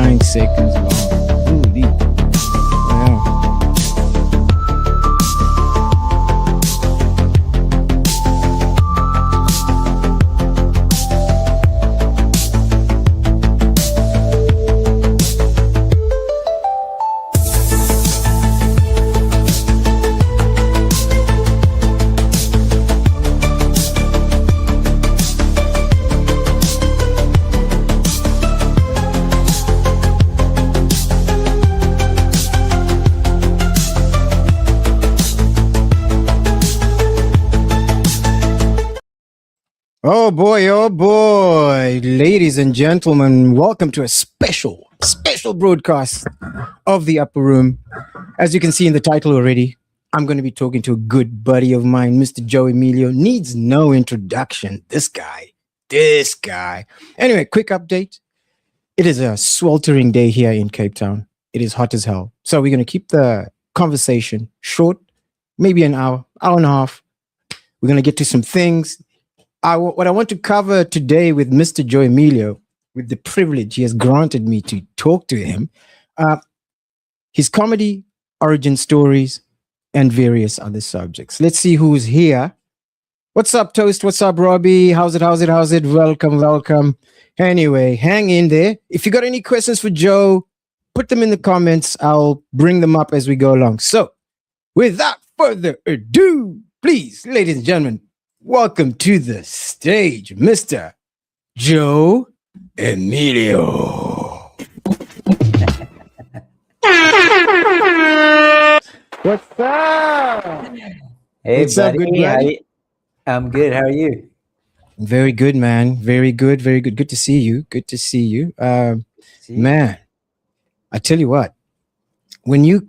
9 seconds long. Holy. Wow. Oh boy, ladies and gentlemen, welcome to a special broadcast of the Upper Room. As you can see in the title already, I'm going to be talking to a good buddy of mine, Mr. Joe Emilio. Needs no introduction. This guy. Anyway, quick update. It is a sweltering day here in Cape Town. It is hot as hell. So we're going to keep the conversation short, maybe an hour and a half. We're going to get to some things. What I want to cover today with Mr. Joe Emilio, with the privilege he has granted me to talk to him, his comedy, origin stories, and various other subjects. Let's see who's here. What's up, Toast? What's up, Robbie? How's it? Welcome. Anyway, hang in there. If you got any questions for Joe, put them in the comments. I'll bring them up as we go along. So, without further ado, please, ladies and gentlemen, welcome to the stage, Mr. Joe Emilio. What's up? Hey, What's up, good buddy? I'm good. How are you? Very good, man. Very good. Good to see you. Man, I tell you what. When you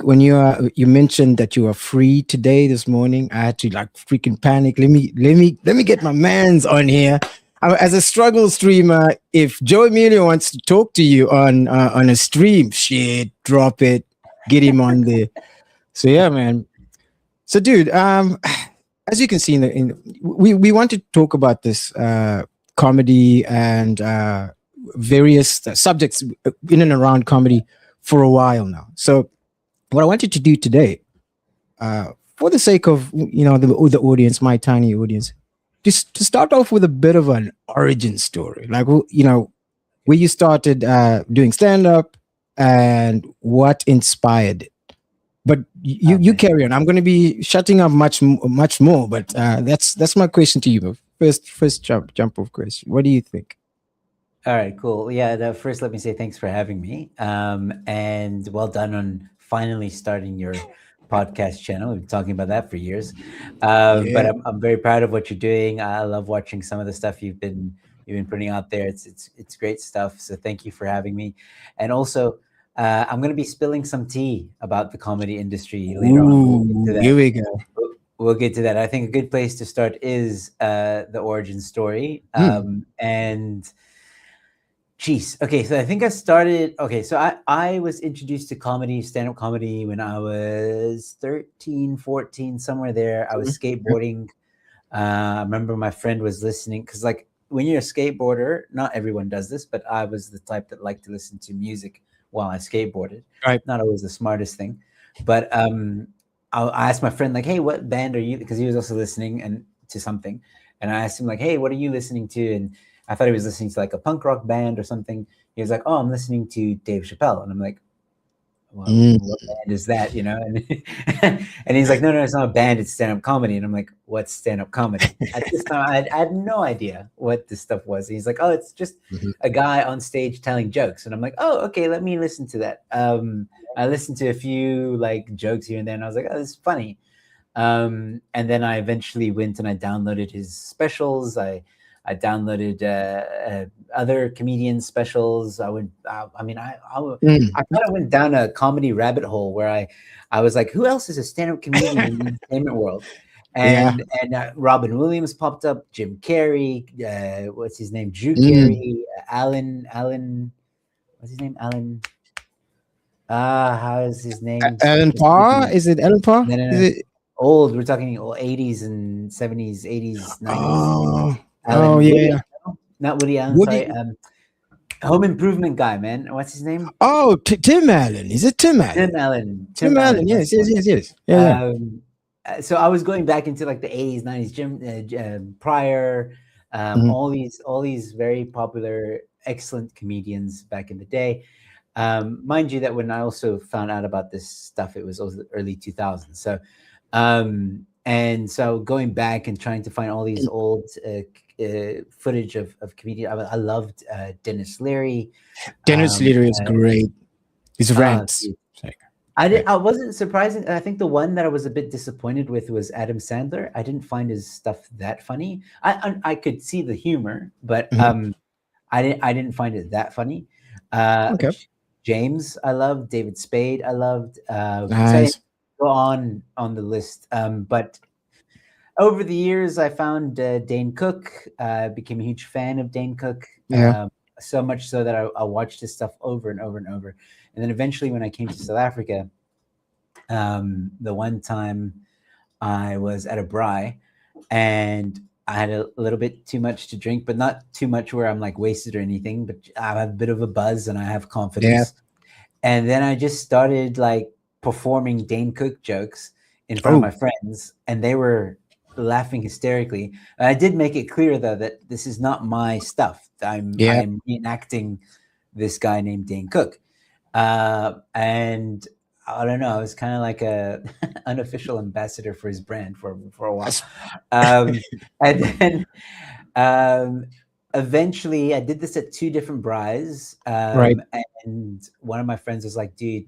mentioned that you were free today this morning, I had to like freaking panic. Let me get my mans on here. As a struggle streamer, if Joe Emilio wants to talk to you on a stream, shit, drop it, get him on there. So yeah, man. So dude, as you can see we want to talk about this comedy and various subjects in and around comedy for a while now. So what I wanted to do today, for the sake of the audience, my tiny audience, just to start off with a bit of an origin story, like where you started doing stand-up and what inspired it. But you carry on. I'm going to be shutting up much more. But that's my question to you. First jump off question. What do you think? All right, cool. Yeah. First, let me say thanks for having me. And well done on finally starting your podcast channel. We've been talking about that for years. But I'm very proud of what you're doing. I love watching some of the stuff you've been putting out there. It's great stuff. So thank you for having me. And also, I'm going to be spilling some tea about the comedy industry later on. Here we go. We'll get to that. I think a good place to start is the origin story. And geez, okay, so I think I started, so I was introduced to comedy, stand-up comedy when I was 13, 14, somewhere there. I was skateboarding. I remember my friend was listening, because like when you're a skateboarder, not everyone does this, but I was the type that liked to listen to music while I skateboarded. Right. Not always the smartest thing. But I asked my friend, like, hey, what band are you? Because he was also listening to something. And I asked him, like, hey, what are you listening to? And I thought he was listening to like a punk rock band or something. He was like, oh, I'm listening to Dave Chappelle. And I'm like, well, what band is that, And he's like, no, it's not a band, it's stand-up comedy. And I'm like, what's stand-up comedy? At this time, I had no idea what this stuff was. And he's like, oh, it's just a guy on stage telling jokes. And I'm like, oh, okay, let me listen to that. I listened to a few like jokes here and there, and I was like, oh, this is funny. And then I eventually went and I downloaded his specials. I downloaded other comedian specials. I kind of went down a comedy rabbit hole where I was like, who else is a stand-up comedian in the entertainment world? And Robin Williams popped up, Jim Carrey, what's his name? Drew Carey, Alan, what's his name? Alan. How is his name? Alan Parr? Is it Alan Parr? No. Is it old? We're talking 80s and 70s, 80s, 90s. Oh, Alan yeah. Not Woody Allen. Woody. Sorry. Home improvement guy, man. What's his name? Oh, Tim Allen. Is it Tim Allen? Tim Allen. Tim Allen. That's Yes, the yes, one. yes, yes. Yeah, So I was going back into like the 80s, 90s, Pryor, Mhm. all these very popular, excellent comedians back in the day. Mind you, that when I also found out about this stuff, it was also the early 2000s. So, and so going back and trying to find all these old footage of comedians. I loved Dennis Leary. Dennis Leary is great. His rants. Dude, It's like, I wasn't surprised. I think the one that I was a bit disappointed with was Adam Sandler. I didn't find his stuff that funny. I could see the humor, but I didn't find it that funny. okay. James, I loved. David Spade, I loved. So Nice. go on the list. But over the years, I found Dane Cook. Became a huge fan of Dane Cook. Yeah. So much so that I watched his stuff over and over and over. And then eventually, when I came to South Africa, the one time I was at a braai and I had a little bit too much to drink, but not too much where I'm like wasted or anything, but I have a bit of a buzz and I have confidence. Yeah. And then I just started like performing Dane Cook jokes in front of my friends, and they were laughing hysterically. And I did make it clear though that this is not my stuff. I'm reenacting this guy named Dane Cook. And I don't know, I was kind of like a unofficial ambassador for his brand for a while. And then eventually I did this at 2 different braais. Right. And one of my friends was like, dude,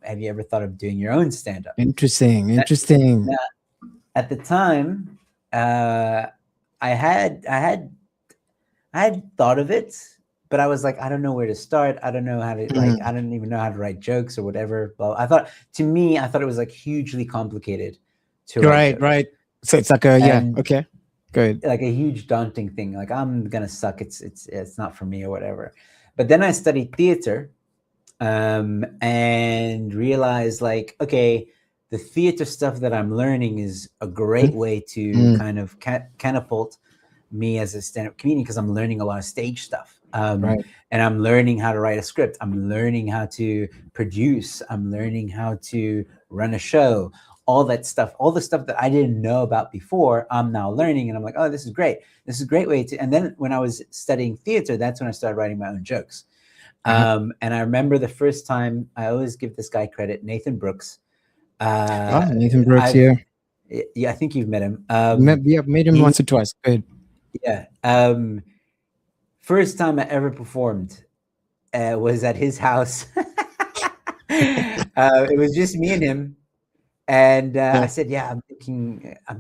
have you ever thought of doing your own stand-up? Interesting. Now, at the time, I had thought of it, but I was like, I don't know where to start. I don't know how to like. I don't even know how to write jokes or whatever. But I thought it was like hugely complicated to write jokes. Right. So it's like okay, good. Like a huge daunting thing. Like I'm gonna suck. It's not for me or whatever. But then I studied theater, and realized like, okay, the theater stuff that I'm learning is a great way to kind of catapult me as a stand-up comedian, because I'm learning a lot of stage stuff. And I'm learning how to write a script. I'm learning how to produce. I'm learning how to run a show. All that stuff, all the stuff that I didn't know about before, I'm now learning. And I'm like, oh, this is great. This is a great way to. And then when I was studying theater, that's when I started writing my own jokes. And I remember the first time, I always give this guy credit, Nathan Brooks. Nathan Brooks, yeah, I think you've met him. I've met him once or twice. Good. Yeah. First time I ever performed was at his house. It was just me and him, and I said, "Yeah, I'm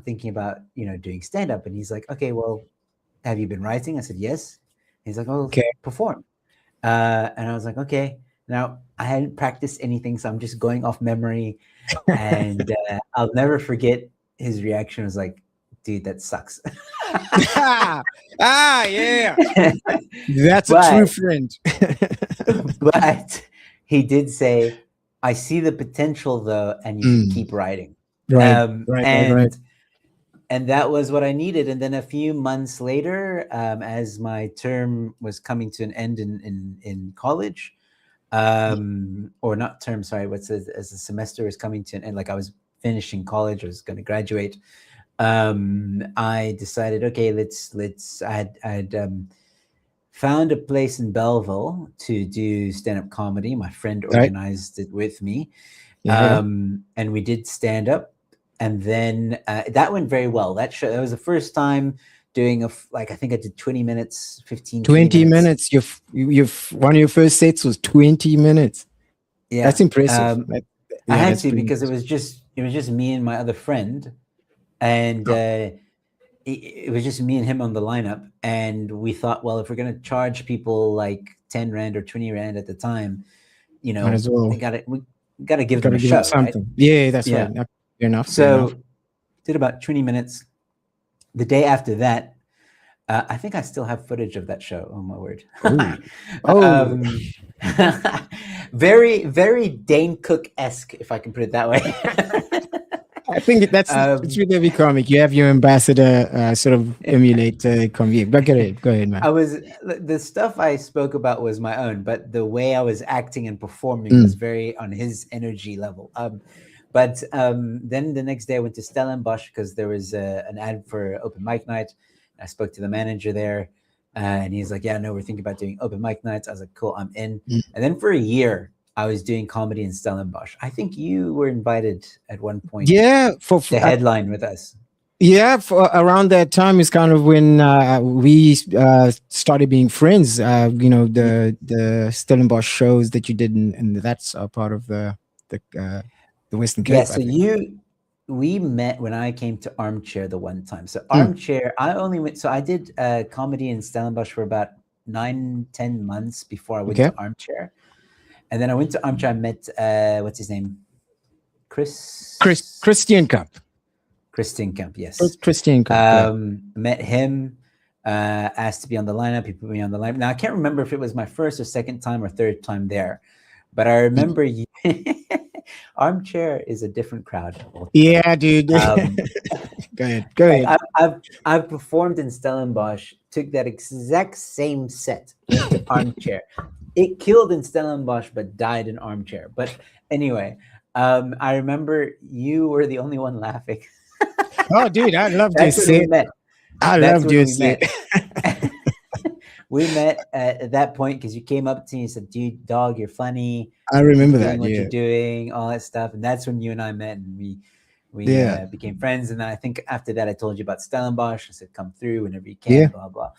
thinking about doing stand up." And he's like, "Okay, well, have you been writing?" I said, "Yes." He's like, "Oh, okay, perform." And I was like, "Okay." Now I hadn't practiced anything, so I'm just going off memory, and I'll never forget his reaction. Was like, "Dude, that sucks." Yeah. That's a true friend. But he did say, I see the potential though, and you should keep writing. Right. And that was what I needed. And then a few months later, as my term was coming to an end in college, or not term, sorry, as the semester was coming to an end, like I was finishing college, I was going to graduate. I decided, okay, I had found a place in Belleville to do stand-up comedy. My friend organized it with me. And we did stand-up, and then that went very well. That was the first time doing I think I did 20 minutes, 20 minutes. One of your first sets was 20 minutes. Yeah, that's impressive. I had to, because it was just me and my other friend. And it was just me and him on the lineup. And we thought, well, if we're going to charge people like 10 Rand or 20 Rand at the time, we got to give them a show. Something. Right? Yeah, that's right. Fair enough. So did about 20 minutes. The day after that, I think I still have footage of that show. Oh, my word. Very, very Dane Cook-esque, if I can put it that way. I think it's with every comic. You have your ambassador sort of emulate comic. But go ahead, man. The stuff I spoke about was my own, but the way I was acting and performing was very on his energy level. But then the next day I went to Stellenbosch because there was an ad for open mic night. I spoke to the manager there, and he's like, "Yeah, no, we're thinking about doing open mic nights." I was like, "Cool, I'm in." And then for a year, I was doing comedy in Stellenbosch. I think you were invited at one point. Yeah, to headline with us. Yeah, around that time is kind of when we started being friends. The Stellenbosch shows that you did, and that's part of the Western Cape. Yeah, so we met when I came to Armchair the one time. So Armchair, I did comedy in Stellenbosch for about 9-10 months before I went to Armchair. And then I went to Armchair, I met, what's his name? Christian Cup. Christian Camp, yes. Christian Cup. Met him, asked to be on the lineup. He put me on the lineup. Now, I can't remember if it was my first or second time or third time there, but I remember Armchair is a different crowd. Yeah, dude. Go ahead. I've performed in Stellenbosch, took that exact same set to Armchair. It killed in Stellenbosch, but died in Armchair. But anyway, I remember you were the only one laughing. Oh, dude, I love this set. I love your set. We met at that point because you came up to me and said, "Dude, dog, you're funny. I remember that. What you're doing, all that stuff." And that's when you and I met, and we became friends. And then I think after that, I told you about Stellenbosch. I said, "Come through whenever you can." Blah blah.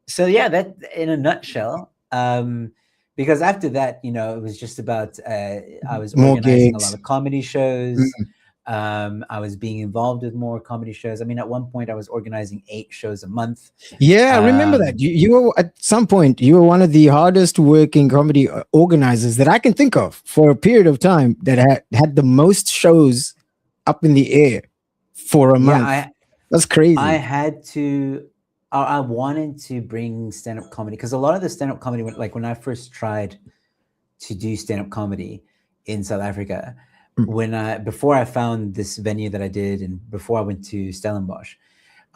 So yeah, that in a nutshell. Because after that, it was just about I was organizing a lot of comedy shows. I was being involved with more comedy shows. I mean, at one point, I was organizing 8 shows a month. Yeah, I remember that. You were at some point. You were one of the hardest working comedy organizers that I can think of for a period of time that had the most shows up in the air for a month. That's crazy. I wanted to bring stand-up comedy because a lot of the stand-up comedy, when I first tried to do stand-up comedy in South Africa, before I found this venue that I did and before I went to Stellenbosch,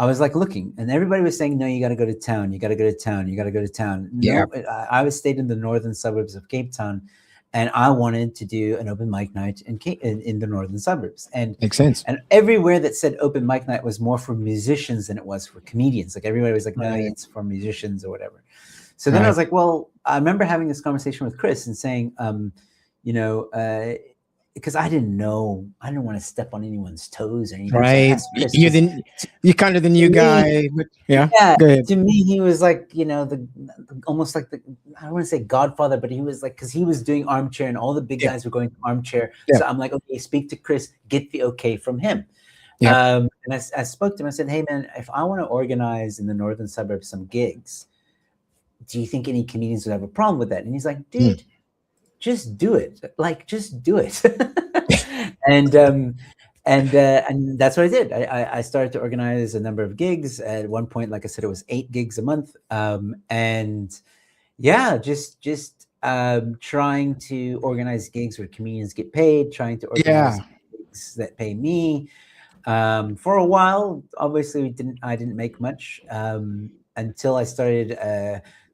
I was looking, and everybody was saying, "No, you got to go to town. You got to go to town. You got to go to town." Yeah. No, I was stayed in the northern suburbs of Cape Town, and I wanted to do an open mic night in the northern suburbs. And makes sense. And everywhere that said open mic night was more for musicians than it was for comedians. Everybody was like, "No, it's for musicians or whatever." So then I was like, well, I remember having this conversation with Chris and saying, because I didn't want to step on anyone's toes or anything. Right. So you're kind of the new guy. But yeah. Go ahead. To me, he was like, almost like I don't want to say Godfather, but he was because he was doing Armchair and all the big guys were going to Armchair. Yeah. So I'm like, okay, speak to Chris, get the okay from him. Yeah. And I spoke to him. I said, "Hey man, if I want to organize in the northern suburbs some gigs, do you think any comedians would have a problem with that?" And he's like, "Dude, just do it. Just do it." and that's what I did. I started to organize a number of gigs. At one point, like I said, it was 8 gigs a month. Trying to organize gigs where comedians get paid, trying to organize gigs that pay me. For a while, obviously, I didn't make much until I started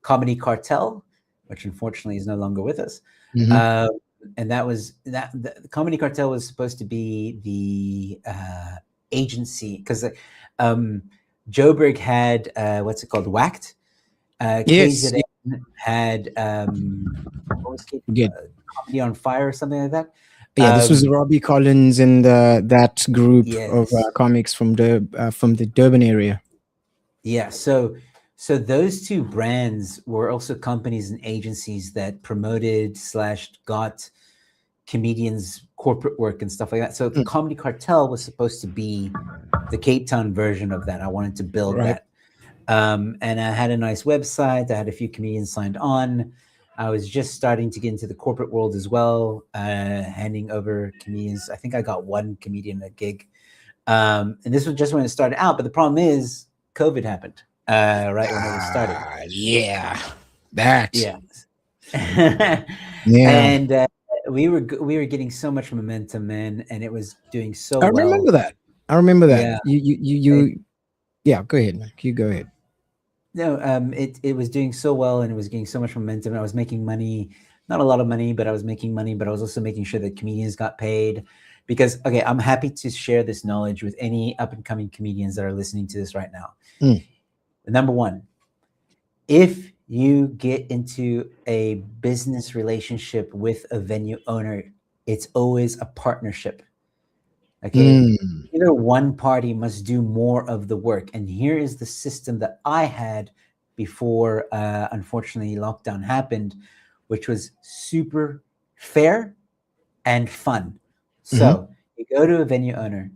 Comedy Cartel, which unfortunately is no longer with us. And the Comedy Cartel was supposed to be the agency because Joburg had what's it called, Whacked. KZN had Comedy on Fire or something like that. Yeah, this was Robbie Collins and that group of comics from the Durban area. Yeah, so those 2 brands were also companies and agencies that promoted / got comedians corporate work and stuff like that. So the Comedy Cartel was supposed to be the Cape Town version of that. I wanted to build that. And I had a nice website. I had a few comedians signed on. I was just starting to get into the corporate world as well, handing over comedians. I think I got 1 comedian a gig. And this was just when it started out. But the problem is COVID happened. Right when it was starting. Yeah. That. Yeah. Yeah. we were getting so much momentum, man, and it was doing so I well. remember that. I remember that. Yeah. Yeah, go ahead, man. You go ahead. No, it was doing so well, and it was getting so much momentum. I was making money, not a lot of money, but I was making money. But I was also making sure that comedians got paid, because okay, I'm happy to share this knowledge with any up and coming comedians that are listening to this right now. Number one, if you get into a business relationship with a venue owner, it's always a partnership. Okay. Either one party must do more of the work. And here is the system that I had before, unfortunately, lockdown happened, which was super fair and fun. So you go to a venue owner.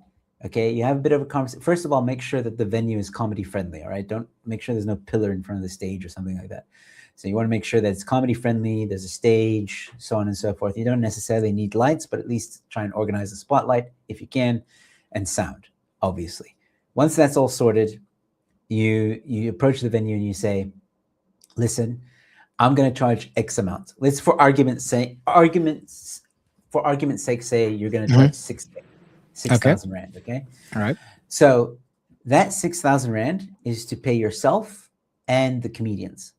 Okay, you have a bit of a conversation. First of all, make sure that the venue is comedy friendly. All right, don't make sure there's no pillar in front of the stage or something like that. So you want to make sure that it's comedy friendly. There's a stage, so on and so forth. You don't necessarily need lights, but at least try and organize a spotlight if you can, and sound, obviously. Once that's all sorted, you approach the venue and you say, "Listen, I'm going to charge X amount. Let's, for argument's sake, say you're going to charge 6,000 rand. Okay. All right. So that 6,000 rand is to pay yourself and the comedians.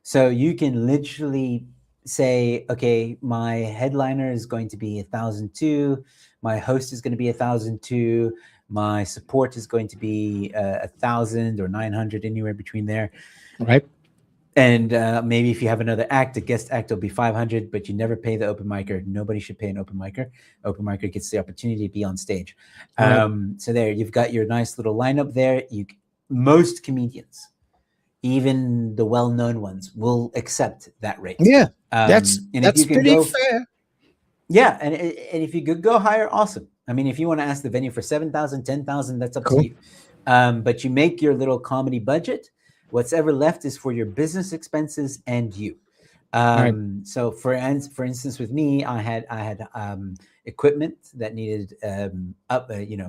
So you can literally say, okay, my headliner is going to be 1,002. My host is going to be 1,002. My support is going to be 1,000 or 900, anywhere between there. Right. And maybe if you have another act, a guest act will be 500, but you never pay the open micer. Nobody should pay an open micer. Open micer gets the opportunity to be on stage. Right. So there, you've got your nice little lineup there. Most comedians, even the well-known ones, will accept that rate. Yeah, that's pretty fair. fair. Yeah, and if you could go higher, awesome. I mean, if you want to ask the venue for 7,000, 10,000, that's up to you. But you make your little comedy budget. What's ever left is for your business expenses and you. So for instance, with me, I had equipment that needed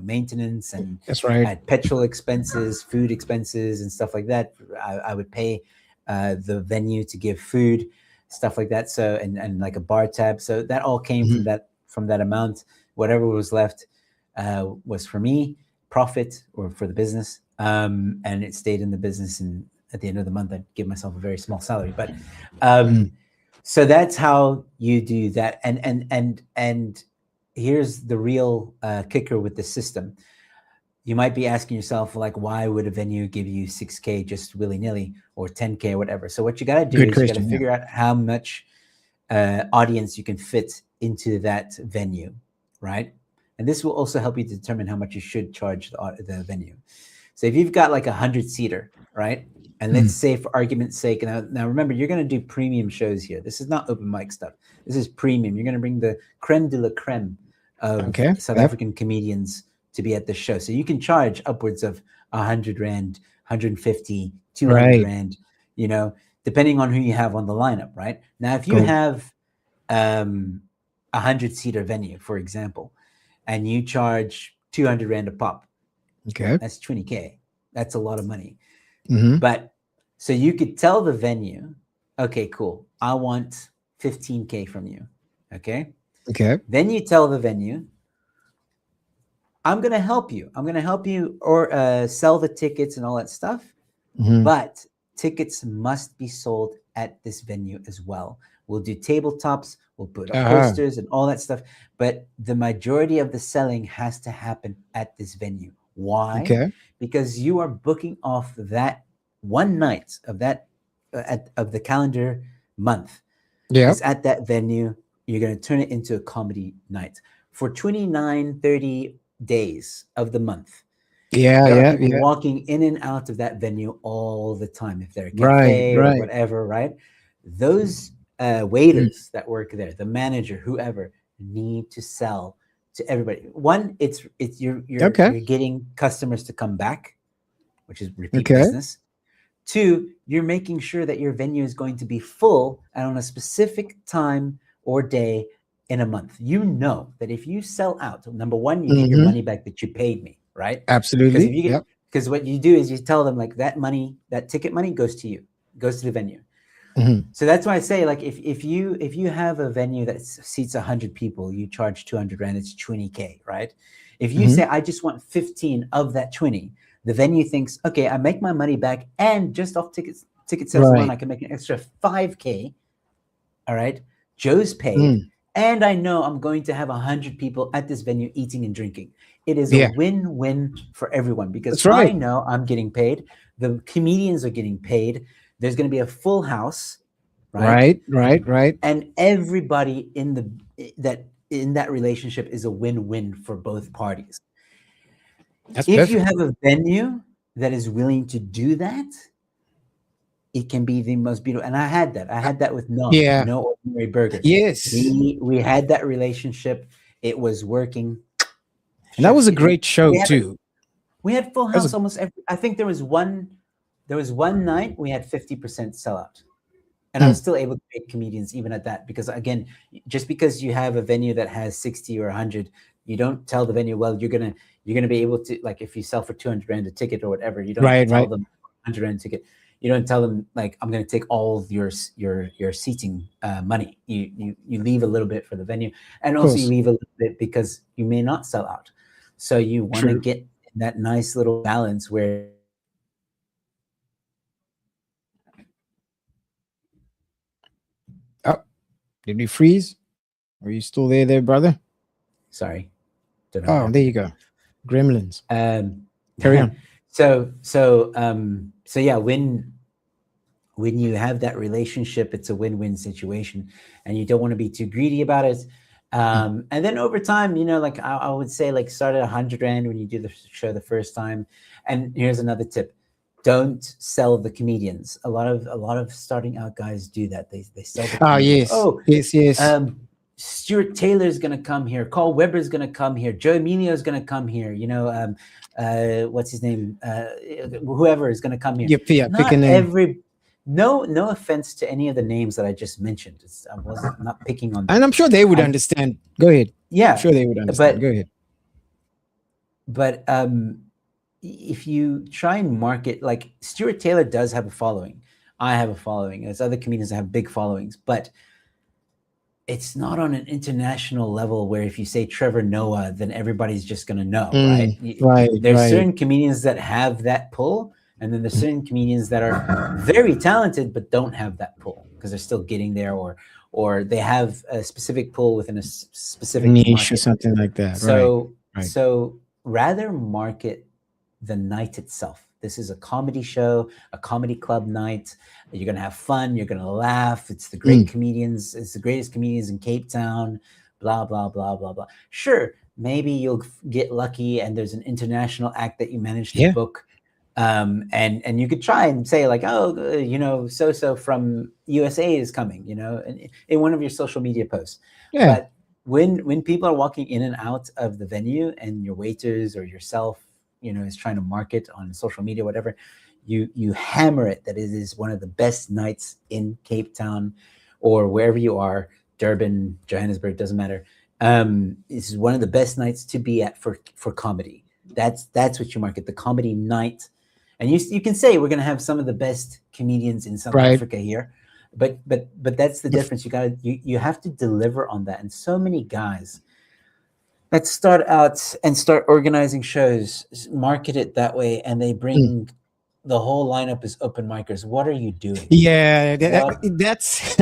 maintenance, and That's right. I had petrol expenses, food expenses, and stuff like that. I would pay the venue to give food, stuff like that. So and like a bar tab. So that all came from that amount. Whatever was left was for me, profit, or for the business. And it stayed in the business, and at the end of the month, I'd give myself a very small salary. But so that's how you do that. And here's the real kicker with the system. You might be asking yourself, like, why would a venue give you 6K just willy-nilly, or 10K or whatever? So what you got to do is you got to figure out how much audience you can fit into that venue, right? And this will also help you determine how much you should charge the venue. So if you've got like 100-seater, right? And let's say, for argument's sake, now remember, you're going to do premium shows here. This is not open mic stuff. This is premium. You're going to bring the creme de la creme of South African comedians to be at the show. So you can charge upwards of 100 rand, 150, 200 rand, depending on who you have on the lineup, right? Now, if you have 100-seater venue, for example, and you charge 200 rand a pop, that's 20K. That's a lot of money. But so you could tell the venue, okay, cool, I want 15K from you. Okay. Then you tell the venue, I'm going to help you. I'm going to help you or sell the tickets and all that stuff. But tickets must be sold at this venue as well. We'll do tabletops. We'll put up posters and all that stuff. But the majority of the selling has to happen at this venue. Why? Because you are booking off that one night of that of the calendar month. It's at that venue. You're going to turn it into a comedy night for 29, 30 days of the month. There are people walking in and out of that venue all the time. If they're a cafe or whatever, right? Those waiters that work there, the manager, whoever, need to sell to everybody. One, it's you're getting customers to come back, which is repeat business. Two, you're making sure that your venue is going to be full and on a specific time or day in a month. You know that if you sell out, number one, you get your money back that you paid me, right? Absolutely. Because what you do is you tell them, like, that money, that ticket money goes to you, goes to the venue. Mhm. So that's why I say, like, if you have a venue that seats 100 people, you charge 200 rand, it's 20K, right? If you say, Mhm. I just want 15 of that 20, the venue thinks, okay, I make my money back, and just off ticket sales alone, Right. I can make an extra 5K. All right, Joe's paid, Mm. and I know I'm going to have 100 people at this venue eating and drinking. It is a Yeah, win-win for everyone because that's I right. know I'm getting paid. The comedians are getting paid. There's going to be a full house, right? Right, right, right. And everybody in that relationship is a win-win for both parties. That's If you perfect. have a venue that is willing to do that, it can be the most beautiful. And I had that. I had that with Yeah. No Ordinary Burger. Yes. We had that relationship. It was working. And that Chef's was a kitty. great show We had too. we had full That was house almost every. I think there was one night we had 50% sellout. And I was mm, still able to pay comedians even at that, because again, just because you have a venue that has 60 or 100, you don't tell the venue, well, you're gonna be able to, like, if you sell for 200 rand a ticket or whatever, you don't right, tell right. them 100 rand ticket. You don't tell them, like, I'm going to take all of your seating money. You leave a little bit for the venue, and Of also you course. leave a little bit because you may not sell out. So you want to True. get that nice little balance where, Oh, did we freeze? Are you still there, brother? sorry, don't know what Oh, there happened you go. Gremlins. there. Carry on. So yeah, when you have that relationship, it's a win-win situation, and you don't want to be too greedy about it. Mm. And then over time, like I would say, like, start at 100 rand when you do the show the first time. And here's another tip: don't sell the comedians. A lot of starting out guys do that. They sell the Ah, comedians. yes. Oh, Yes, yes. Stuart Taylor's gonna come here. Carl Weber's gonna come here. Joe Emilio's gonna come here. What's his name? Whoever is gonna come here. Yep, yeah, pick a Not name. every. No offense to any of the names that I just mentioned. I was not picking on them. And I'm sure they would I'm understand. Go ahead. I'm Yeah, sure they would understand. but Go ahead. but if you try and market, like, Stuart Taylor does have a following. I have a following. There's other comedians that have big followings, but it's not on an international level where if you say Trevor Noah, then everybody's just going to know, right? Right, There's right. certain comedians that have that pull, and then there's Mm. certain comedians that are very talented but don't have that pull because they're still getting there, or they have a specific pull within a specific Niche or market. something like that. Right, So right. so rather market the night itself. This is a comedy show, a comedy club night. You're going to have fun. You're going to laugh. It's the great Mm. comedians. It's the greatest comedians in Cape Town, blah, blah, blah, blah, blah. Sure, maybe you'll get lucky and there's an international act that you manage to Yeah, book. And you could try and say, like, oh, so from USA is coming, in one of your social media posts. yeah. But when people are walking in and out of the venue, and your waiters or yourself, is trying to market on social media, whatever, you hammer it that it is one of the best nights in Cape Town or wherever you are, Durban, Johannesburg, doesn't matter. This is one of the best nights to be at for comedy. That's what you market, the comedy night. And you can say we're going to have some of the best comedians in South Right. Africa here, but that's the difference. You have to deliver on that. And so many guys that start out and start organizing shows market it that way, and they Mm. bring the whole lineup as open micers. What are you doing? Yeah, What? that's.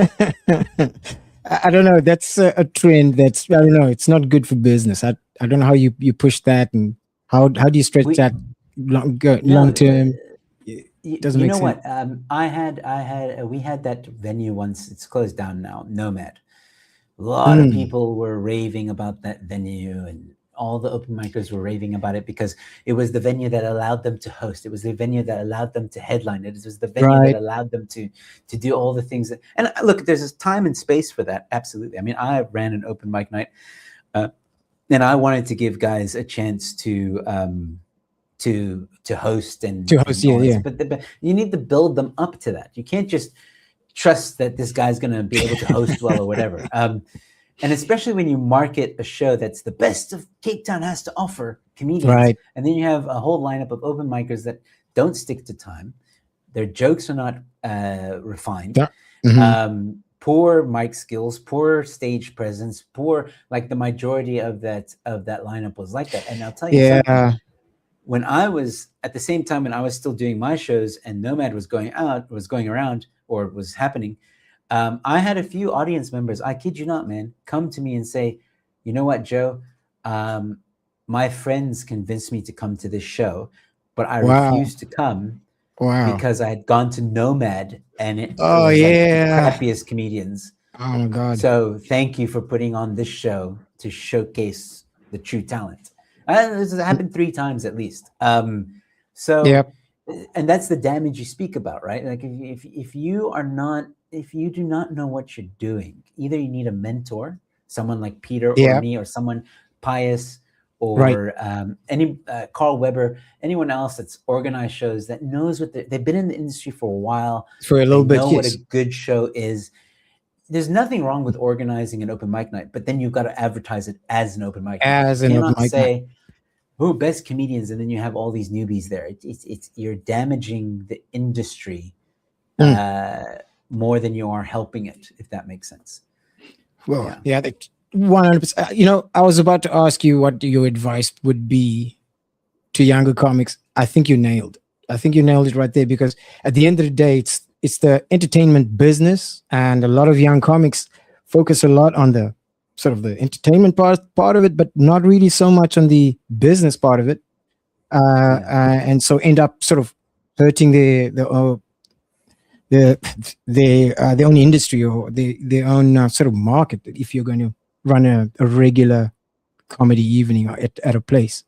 I don't know. That's a trend. That's, I don't know. It's not good for business. I don't know how you push that, and how do you stretch We that long no. term? It doesn't You make know sense. what? We had that venue once. It's closed down now. Nomad. A lot of Mm. people were raving about that venue, and all the open micers were raving about it because it was the venue that allowed them to host. It was the venue that allowed them to headline. It was the venue that Right. allowed them to do all the things that, and look, there's a time and space for that. Absolutely. I mean, I ran an open mic night, and I wanted to give guys a chance to host To and host, all yeah, that. yeah. But you need to build them up to that. You can't just trust that this guy's going to be able to host well or whatever. And especially when you market a show that's the best of Cape Town has to offer comedians, Right. and then you have a whole lineup of open micers that don't stick to time. Their jokes are not refined, Yeah. Poor mic skills, poor stage presence, poor, like the majority of that lineup was like that. And I'll tell you something. When I was at the same time, when I was still doing my shows and Nomad was going around, or was happening, I had a few audience members, I kid you not, man, come to me and say, you know what, Joe, my friends convinced me to come to this show, but I refused to come because I had gone to Nomad and it was like the crappiest comedians. Oh my God. So thank you for putting on this show to showcase the true talent. This has happened 3 times at least. And that's the damage you speak about, right? Like if you do not know what you're doing, either you need a mentor, someone like Peter or me, or someone pious, or any Carl Weber, anyone else that's organized shows that knows what they've been in the industry for a while, for a little bit, know what a good show is. There's nothing wrong with organizing an open mic night, but then you've got to advertise it as an open mic night. You cannot say, "Oh, best comedians," and then you have all these newbies there. It's you're damaging the industry more than you are helping it, if that makes sense. Well, 100%. You know, I was about to ask you what your advice would be to younger comics. I think you nailed it right there, because at the end of the day, it's the entertainment business, and a lot of young comics focus a lot on the sort of the entertainment part of it, but not really so much on the business part of it, and so end up sort of hurting their own industry, or their own sort of market, if you're going to run a regular comedy evening at a place.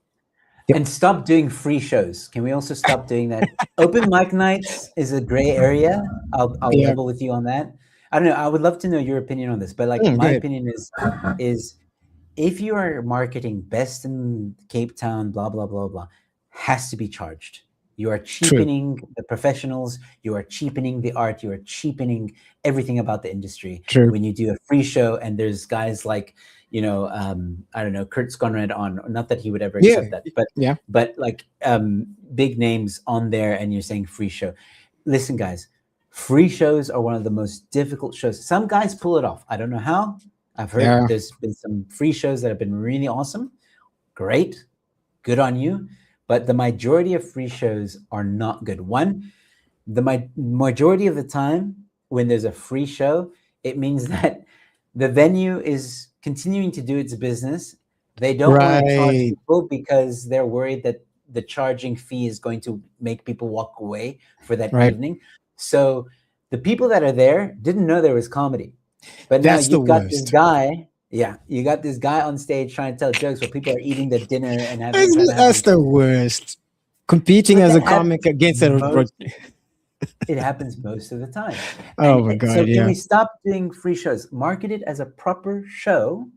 And stop doing free shows. Can we also stop doing that? Open mic nights is a gray area. I'll level with you on that. I don't know. I would love to know your opinion on this, but like my opinion is if you are marketing best in Cape Town, blah, blah, blah, blah, has to be charged. You are cheapening the professionals. You are cheapening the art. You are cheapening everything about the industry. When you do a free show and there's guys like, you know, I don't know, Kurt Sconrad on, not that he would ever accept that, but like big names on there, and you're saying free show. Listen, guys, free shows are one of the most difficult shows. Some guys pull it off. I don't know how. I've heard there's been some free shows that have been really awesome. Great. Good on you. But the majority of free shows are not good. One, the majority of the time when there's a free show, it means that the venue is continuing to do its business. They don't want to charge people because they're worried that the charging fee is going to make people walk away for that evening. So the people that are there didn't know there was comedy. But now you've got this guy. Yeah, you got this guy on stage trying to tell jokes while people are eating their dinner and having. That's the worst. Competing as a comic against it happens most of the time. Oh my God! So can we stop doing free shows? Market it as a proper show,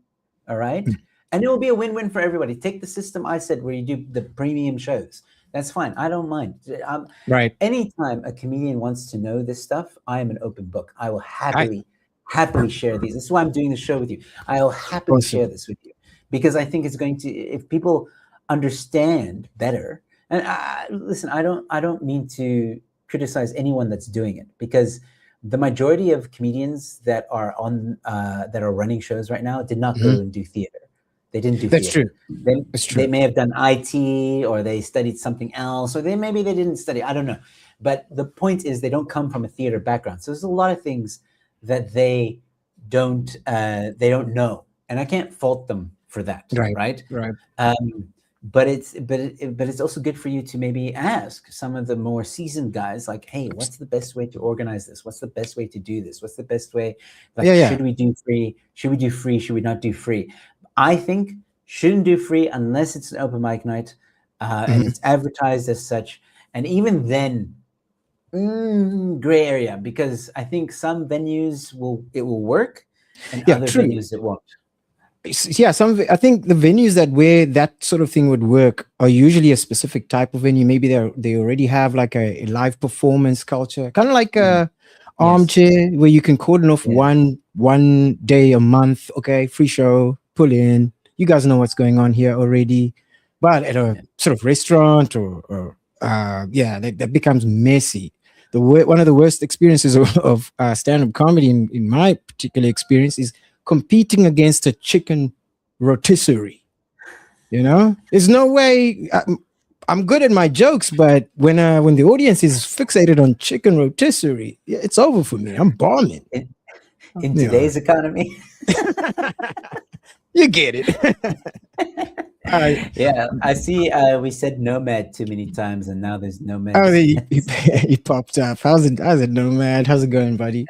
all right? And it will be a win-win for everybody. Take the system I said where you do the premium shows. That's fine. I don't mind. Anytime a comedian wants to know this stuff, I am an open book. I will happily share these. This is why I'm doing the show with you. I'll happily share this with you, because I think it's going to, if people understand better. And listen, I don't mean to criticize anyone that's doing it, because the majority of comedians that are on that are running shows right now did not go and do theater. They didn't do theater. That's true. They may have done IT, or they studied something else, or maybe they didn't study. I don't know. But the point is, they don't come from a theater background. So there's a lot of things that they don't know, and I can't fault them for that. Right. But it's also good for you to maybe ask some of the more seasoned guys, like, hey, what's the best way to organize this? What's the best way to do this? What's the best way? Like, should we do free? Should we do free? Should we not do free? I think shouldn't do free unless it's an open mic night and it's advertised as such. And even then, gray area, because I think some venues it will work, and other venues it won't. Yeah, I think the venues where that sort of thing would work are usually a specific type of venue. Maybe they already have like a live performance culture, kind of like a Armchair, where you can cordon off one day a month. Okay, free show, pull in. You guys know what's going on here already. But at a sort of restaurant or that becomes messy. one of the worst experiences of stand-up comedy in my particular experience is competing against a chicken rotisserie. You know, there's no way. I'm good at my jokes, but when the audience is fixated on chicken rotisserie, it's over for me. I'm bombing. In today's economy. You get it. Yeah, I see. We said nomad too many times, and now there's nomad. Oh, he popped up. How's it, nomad? How's it going, buddy?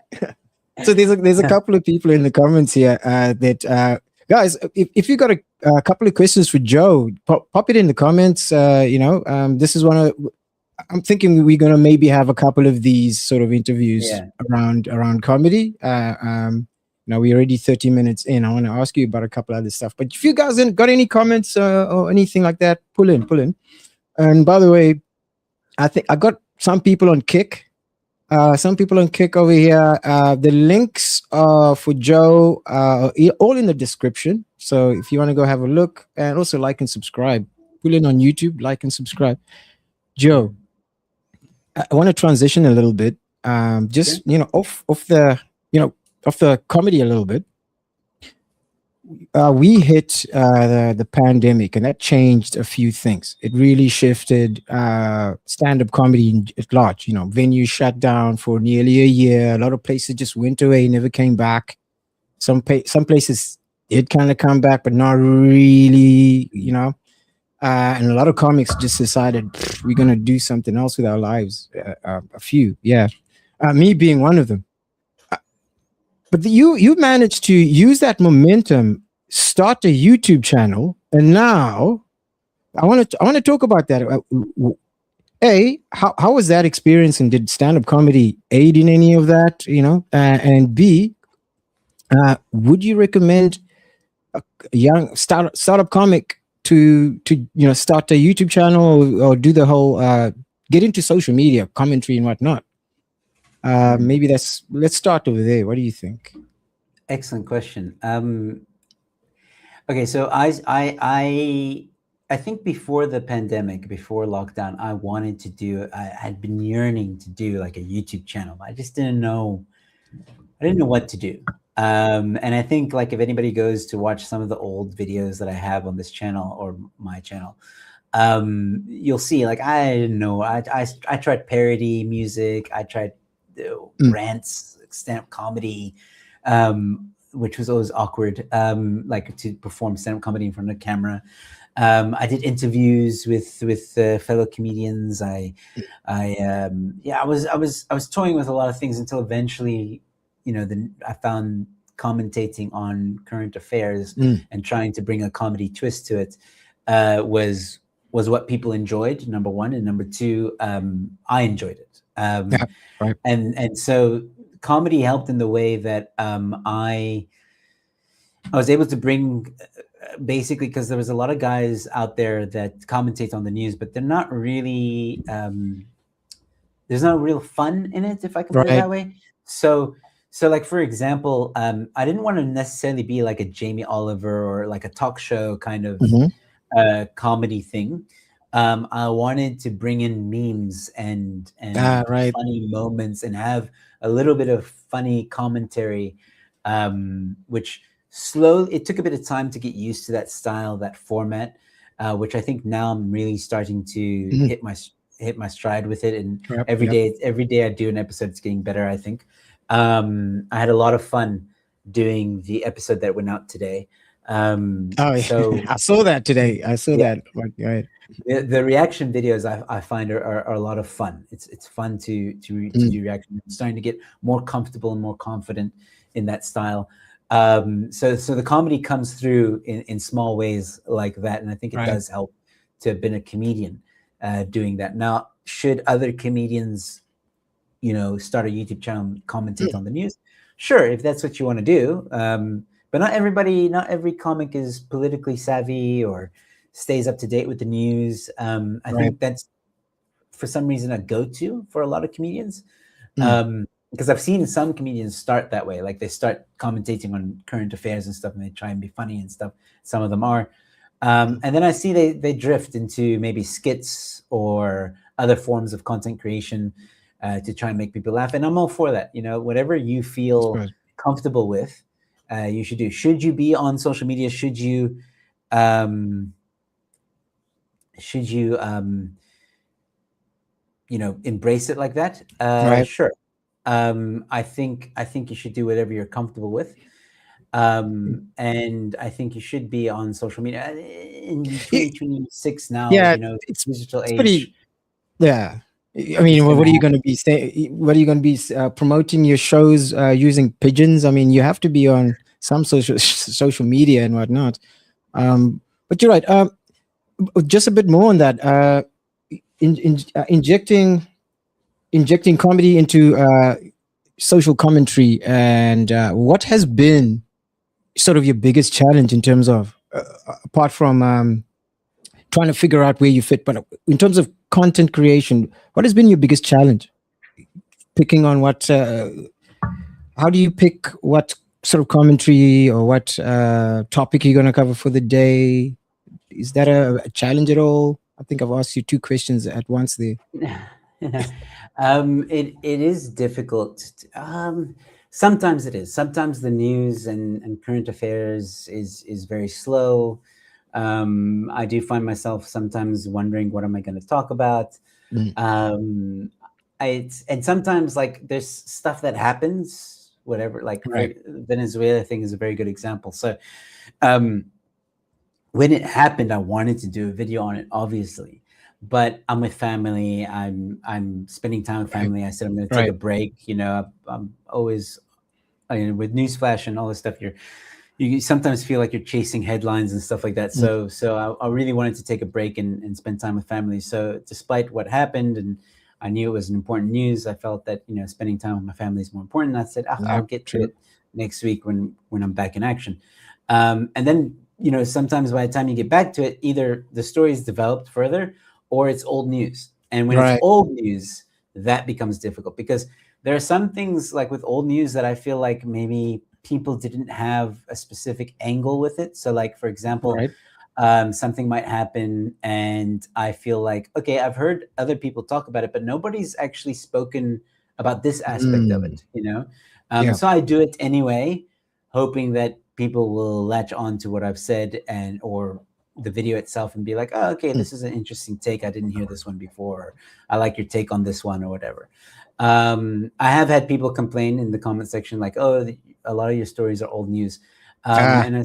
So there's a couple of people in the comments here that guys, if you got a couple of questions for Joe, pop it in the comments. This is one of. I'm thinking we're gonna maybe have a couple of these sort of interviews around comedy. Now we're already 30 minutes in. I want to ask you about a couple other stuff. But if you guys ain't got any comments or anything like that, pull in. And by the way, I think I got some people on Kick. Some people on Kick over here. The links for Joe are all in the description. So if you want to go have a look, and also like and subscribe. Pull in on YouTube, like and subscribe. Joe, I want to transition a little bit. Just off the comedy a little bit. We hit the pandemic, and that changed a few things. It really shifted stand-up comedy at large. Venues shut down for nearly a year. A lot of places just went away, never came back. Some places did kind of come back, but not really. And a lot of comics just decided we're gonna do something else with our lives. A few, yeah, me being one of them. But you managed to use that momentum, start a YouTube channel, and now I want to talk about that. How was that experience, and did stand-up comedy aid in any of that? And B, would you recommend a young startup comic to start a YouTube channel or do the whole get into social media commentary and whatnot? Maybe let's start over there. What do you think? Excellent question. Okay, so I think before the pandemic, before lockdown, I had been yearning to do like a YouTube channel. I just didn't know what to do. And I think like if anybody goes to watch some of the old videos that I have on this channel or my channel, you'll see like I didn't know. I tried parody music. I tried rants, stand-up comedy, which was always awkward, like to perform stand-up comedy in front of the camera. I did interviews with fellow comedians. I was toying with a lot of things until eventually, I found commentating on current affairs and trying to bring a comedy twist to it was what people enjoyed, number one, and number two, I enjoyed it. Right. And so comedy helped in the way that I was able to bring basically, because there was a lot of guys out there that commentate on the news, but they're not really there's no real fun in it, if I can put it that way. So like, for example, I didn't want to necessarily be like a Jamie Oliver or like a talk show kind of comedy thing. I wanted to bring in memes and funny moments and have a little bit of funny commentary, which it took a bit of time to get used to that style, that format, which I think now I'm really starting to hit my stride with it. And every day I do an episode, it's getting better, I think. I had a lot of fun doing the episode that went out today. So I saw that today. That. Right. The reaction videos I find are a lot of fun. It's fun to do reaction. I'm starting to get more comfortable and more confident in that style. So the comedy comes through in small ways like that, and I think it does help to have been a comedian doing that. Now, should other comedians, start a YouTube channel and commentate on the news? Sure, if that's what you want to do. But not every comic is politically savvy or stays up to date with the news. I think that's for some reason a go-to for a lot of comedians. Because I've seen some comedians start that way, like they start commentating on current affairs and stuff, and they try and be funny and stuff. Some of them are, and then I see they drift into maybe skits or other forms of content creation. to try and make people laugh. And I'm all for that. Whatever you feel comfortable with, you should do. Should you be on social media? Should you embrace it like that? Right. Sure. I think you should do whatever you're comfortable with. And I think you should be on social media in 2026 now. Yeah, It's digital it's age. pretty. Yeah, I mean, what are you going to be saying? What are you going to be promoting your shows using pigeons? I mean, you have to be on some social media and whatnot. But you're right. Just a bit more on that. Injecting comedy into social commentary, and what has been sort of your biggest challenge in terms of, apart from trying to figure out where you fit, but in terms of content creation, what has been your biggest challenge? Picking on what, how do you pick what sort of commentary or what topic you're going to cover for the day? Is that a challenge at all? I think I've asked you two questions at once there. It is difficult. Sometimes it is. Sometimes the news and current affairs is very slow. I do find myself sometimes wondering, what am I going to talk about? And sometimes, like, there's stuff that happens, whatever, like Right. Venezuela thing is a very good example. So when it happened, I wanted to do a video on it, obviously, but I'm with family. I'm spending time with family. I said I'm going to take a break. I'm always, with newsflash and all this stuff, you sometimes feel like you're chasing headlines and stuff like that. So I really wanted to take a break and spend time with family. So despite what happened, and I knew it was an important news, I felt that spending time with my family is more important. I said, I'll get to it next week when I'm back in action. And then sometimes by the time you get back to it, either the story is developed further or it's old news. And when it's old news, that becomes difficult, because there are some things, like with old news, that I feel like maybe people didn't have a specific angle with it. So, like, for example, something might happen and I feel like, okay, I've heard other people talk about it, but nobody's actually spoken about this aspect of it, So I do it anyway, hoping that people will latch on to what I've said or the video itself and be like, oh, okay, this is an interesting take. I didn't hear this one before. Or, I like your take on this one, or whatever. I have had people complain in the comment section, like, oh, a lot of your stories are old news. And I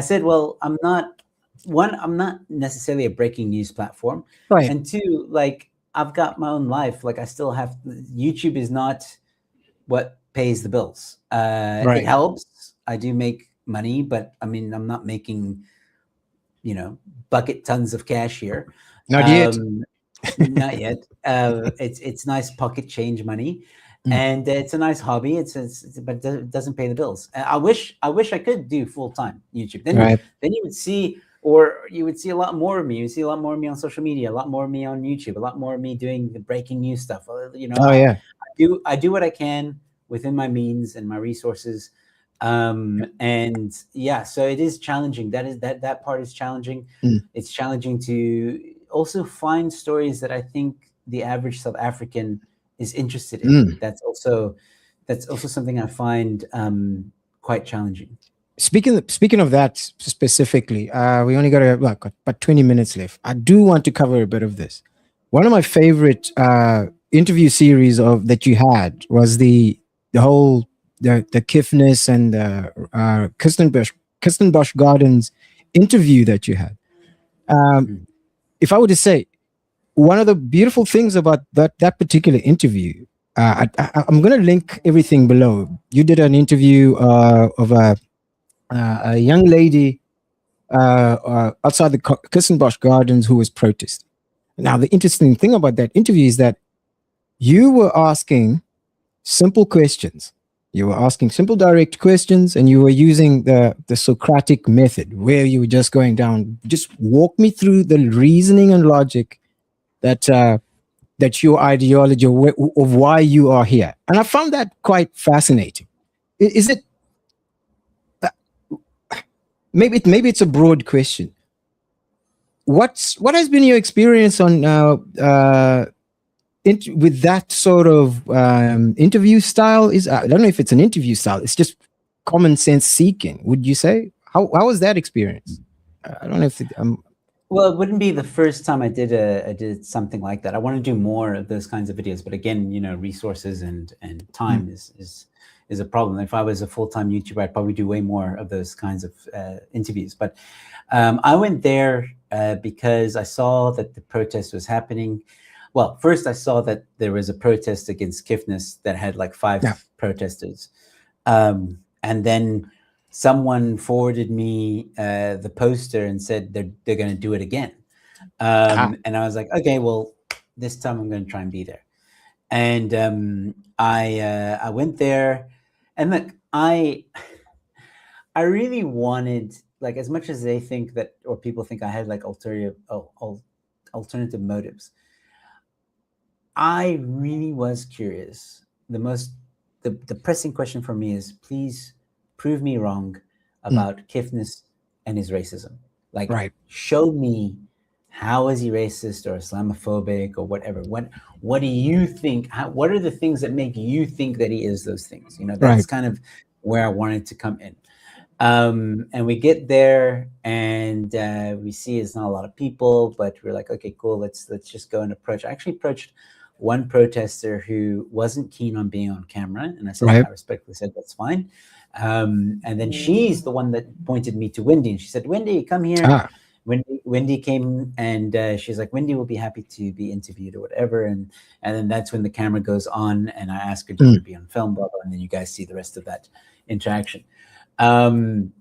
said, well, I'm not necessarily a breaking news platform. Right. And two, like, I've got my own life. Like, I still have, YouTube is not what pays the bills. It helps. I do make money, but I mean, I'm not making, bucket tons of cash here. Not yet. Not yet. It's nice pocket change money, and it's a nice hobby. But it doesn't pay the bills. I wish I could do full-time YouTube. Then you would see, a lot more of me. You would see a lot more of me on social media, a lot more of me on YouTube, a lot more of me doing the breaking news stuff. I do what I can within my means and my resources. And yeah, so it is challenging. That part is challenging. It's challenging to also find stories that I think the average South African is interested in. That's also something I find quite challenging. Speaking of that specifically, we only got about 20 minutes left. I do want to cover a bit of this. One of my favorite interview series that you had was the Kifness and the Stellenbosch Gardens interview that you had. If I were to say, one of the beautiful things about that particular interview, I'm going to link everything below. You did an interview of a young lady outside the Stellenbosch Gardens who was protesting. Now, the interesting thing about that interview is that you were asking simple questions. You were asking simple, direct questions, and you were using the Socratic method, where you were just going down. Just walk me through the reasoning and logic that your ideology of why you are here. And I found that quite fascinating. Is it? Maybe it's a broad question. What has been your experience on with that sort of interview style is, I don't know if it's an interview style. It's just common sense seeking. Would you say? How was that experience? I don't know if well, it wouldn't be the first time I did something like that. I want to do more of those kinds of videos, but again, resources and time is a problem. If I was a full-time YouTuber, I'd probably do way more of those kinds of interviews. But I went there because I saw that the protest was happening. Well, first I saw that there was a protest against Kifness that had like 5 protesters, and then someone forwarded me the poster and said they're going to do it again. And I was like, okay, well, this time I'm going to try and be there. And I went there, and look, I really wanted, like, as much as they think that, or people think I had like alternative motives, I really was curious. The pressing question for me is, please prove me wrong about Kifness and his racism. Like, show me, how is he racist or Islamophobic or whatever? What do you think? What are the things that make you think that he is those things? That's kind of where I wanted to come in. And we get there, and we see it's not a lot of people, but we're like, okay, cool. Let's just go and approach. I actually approached one protester who wasn't keen on being on camera, and I said, I respectfully said, that's fine. And then she's the one that pointed me to Wendy, and she said, Wendy, come here. Wendy came, and she's like, Wendy will be happy to be interviewed or whatever. And then that's when the camera goes on, and I ask her to be on film, blah, blah, and then you guys see the rest of that interaction. And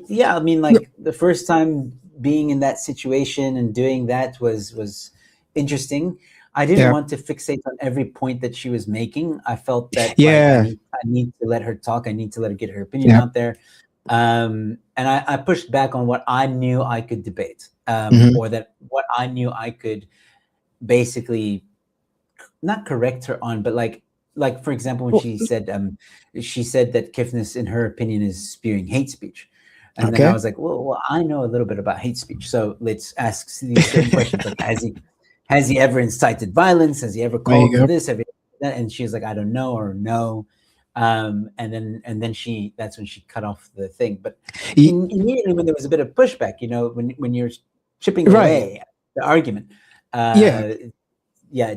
yeah, I mean, like, the first time being in that situation and doing that was interesting. I didn't want to fixate on every point that she was making. I felt that I need to let her talk. I need to let her get her opinion out there. And I pushed back on what I knew I could debate, or that what I knew I could basically not correct her on, but like for example, when she said that Kifness, in her opinion, is spewing hate speech. And then I was like, well, I know a little bit about hate speech, so let's ask these certain questions. Like, has he ever incited violence? Has he ever called for this? And she was like, I don't know, or no. And then that's when she cut off the thing. But immediately when there was a bit of pushback, when you're chipping away the argument, it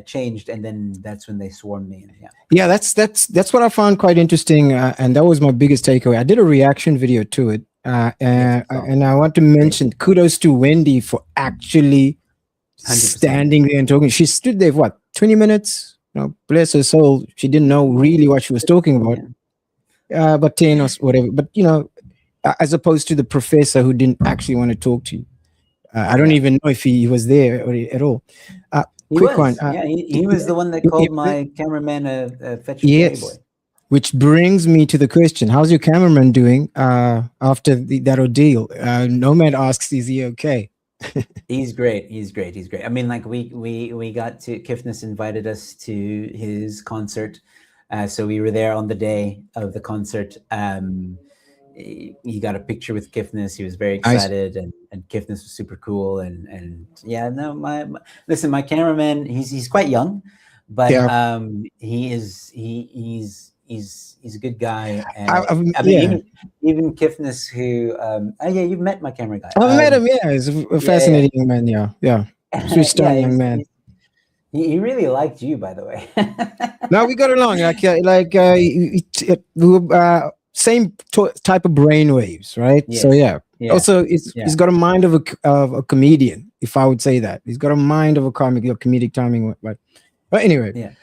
changed, and then that's when they swarmed me. Yeah, that's what I found quite interesting, and that was my biggest takeaway. I did a reaction video to it, and I want to mention kudos to Wendy for actually 100%. Standing there and talking. She stood there for 20 minutes. Bless her soul, she didn't know really what she was talking about, but 10 or whatever. But as opposed to the professor who didn't actually want to talk to you. I don't even know if he was there at all. Quick one. He was the one that called my cameraman a fetch playboy. Which brings me to the question: how's your cameraman doing after that ordeal? Nomad asks, is he okay? He's great. I mean, like, we got to, Kifness invited us to his concert, so we were there on the day of the concert. He got a picture with Kifness. He was very excited, and Kifness was super cool. And yeah, no, my cameraman, he's quite young, but he's a good guy. And I mean, even Kifness, who you've met my camera guy. I've met him. Yeah, he's a fascinating young man. Yeah. Sweet young man. He really liked you, by the way. No, we got along. Same type of brainwaves, right? Yes. So yeah. Also, he's got a mind of a comedian, if I would say that. He's got a mind of a comedic timing. But anyway,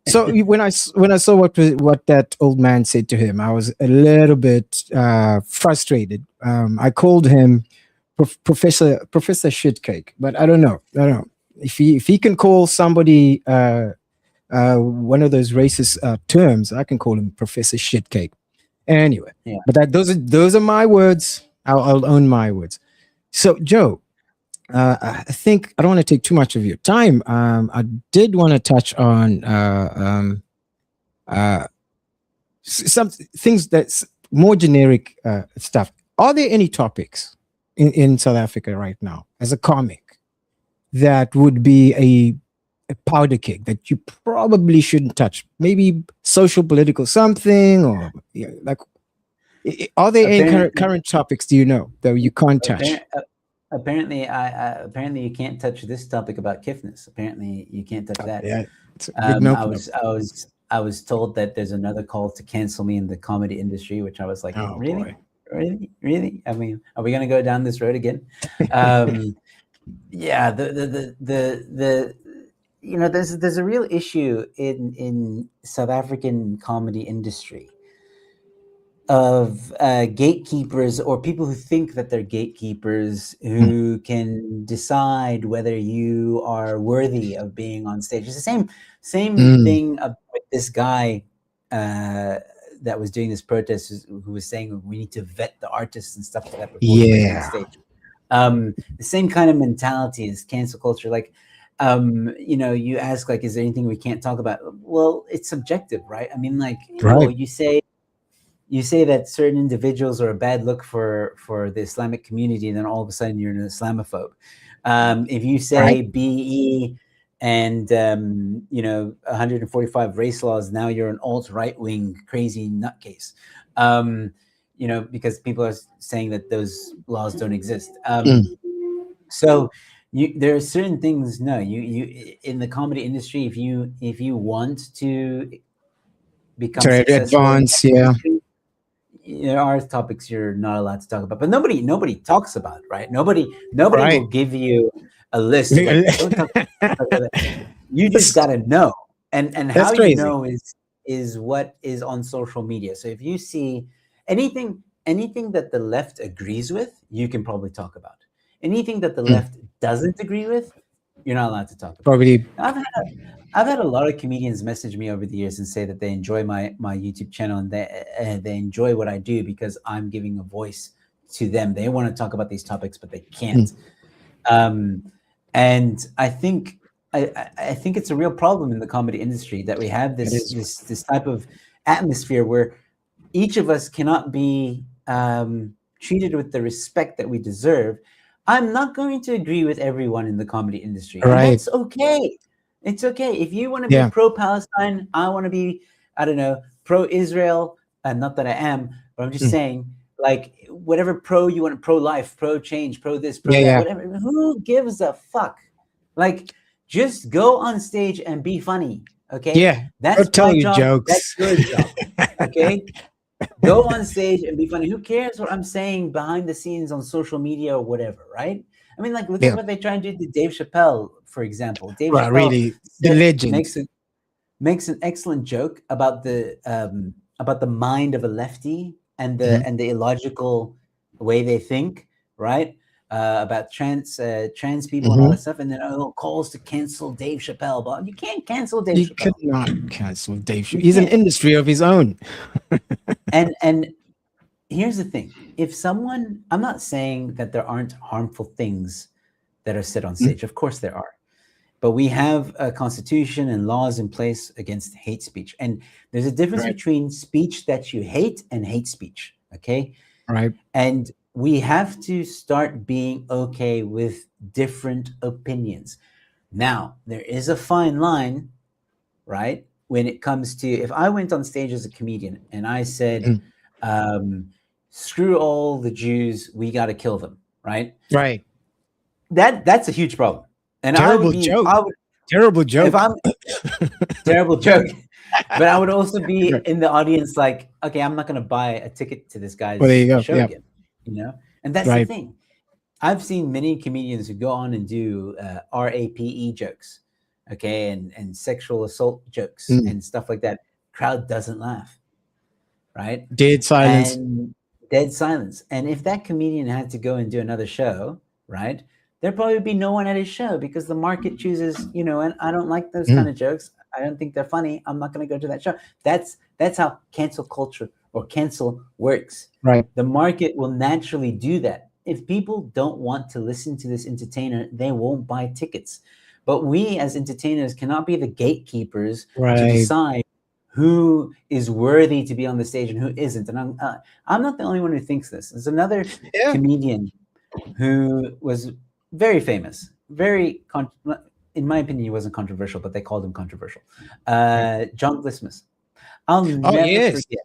so when I saw what that old man said to him, I was a little bit frustrated. I called him Professor Shitcake, but I don't know if he can call somebody one of those racist terms. I can call him Professor Shitcake. Anyway, but those are my words. I'll own my words. So, Joe, I think I don't want to take too much of your time. I did want to touch on some things that's more generic stuff. Are there any topics in South Africa right now, as a comic, that would be a powder keg that you probably shouldn't touch? Maybe social, political something, or yeah, like, are there any current topics, do you know, that you can't touch? Apparently, you can't touch this topic about Kifness. Apparently, you can't touch that. Yeah, it's a big no. I was told that there's another call to cancel me in the comedy industry, which I was like, Oh, really, boy. really? I mean, are we gonna go down this road again? Yeah, the you know, there's a real issue in South African comedy industry of gatekeepers, or people who think that they're gatekeepers, who can decide whether you are worthy of being on stage. It's the same thing with this guy that was doing this protest, who was saying we need to vet the artists and stuff like that before we bring them on stage. The same kind of mentality is cancel culture. Like, you know, you ask, like, is there anything we can't talk about? Well, it's subjective, right? I mean, like, right. You say that certain individuals are a bad look for the Islamic community, and then all of a sudden you're an Islamophobe. If you say BE and you know, 145 race laws, now you're an alt-right wing crazy nutcase. You know, because people are saying that those laws don't exist. So there are certain things. No, you in the comedy industry, if you want to become successful, advance, industry, there are topics you're not allowed to talk about, but nobody talks about it, right? Nobody will give you a list. Of, like, don't talk about that. You just gotta know, and how you know is what is on social media. So if you see anything that the left agrees with, you can probably talk about. Anything that the left doesn't agree with, you're not allowed to talk about. Probably. I've had a lot of comedians message me over the years and say that they enjoy my YouTube channel, and they enjoy what I do because I'm giving a voice to them. They want to talk about these topics, but they can't. And I think it's a real problem in the comedy industry that we have this type of atmosphere where each of us cannot be treated with the respect that we deserve. I'm not going to agree with everyone in the comedy industry. Right. And that's okay. It's okay. If you want to be pro-Palestine, I want to be, I don't know, pro-Israel. Not that I am, but I'm just saying, like, whatever pro you want, pro-life, pro-change, pro-this, pro-that, whatever. Who gives a fuck? Like, just go on stage and be funny, okay? Yeah, that's tell my you job. Jokes. That's your job, okay? Go on stage and be funny. Who cares what I'm saying behind the scenes on social media or whatever, right? I mean, like, look at what they try and do to Dave Chappelle, for example. Dave Chappelle really, the legend makes an excellent joke about the mind of a lefty and the illogical way they think, right? About trans people and all that stuff, and then calls to cancel Dave Chappelle. But you can't cancel Dave Chappelle. You cannot cancel Dave Chappelle. He's an industry of his own. and here's the thing. If someone, I'm not saying that there aren't harmful things that are said on stage. Of course there are. But we have a constitution and laws in place against hate speech. And there's a difference between speech that you hate and hate speech, okay? Right. And we have to start being okay with different opinions. Now, there is a fine line, right? When it comes to, if I went on stage as a comedian and I said, screw all the Jews, we got to kill them, right? Right. That's a huge problem. And terrible joke. Terrible joke. If I'm terrible joke. But I would also be in the audience like, okay, I'm not going to buy a ticket to this guy's show again, you know? And that's the thing. I've seen many comedians who go on and do RAPE jokes, okay, and sexual assault jokes and stuff like that. Crowd doesn't laugh, right? Dead silence. And if that comedian had to go and do another show, right, there'd probably be no one at his show because the market chooses, you know, and I don't like those kind of jokes. I don't think they're funny. I'm not going to go to that show. That's how cancel culture or cancel works. Right. The market will naturally do that. If people don't want to listen to this entertainer, they won't buy tickets. But we as entertainers cannot be the gatekeepers to decide who is worthy to be on the stage and who isn't. And I'm not the only one who thinks this. There's another comedian who was very famous, very in my opinion, he wasn't controversial, but they called him controversial. John Vlismas. I'll never forget.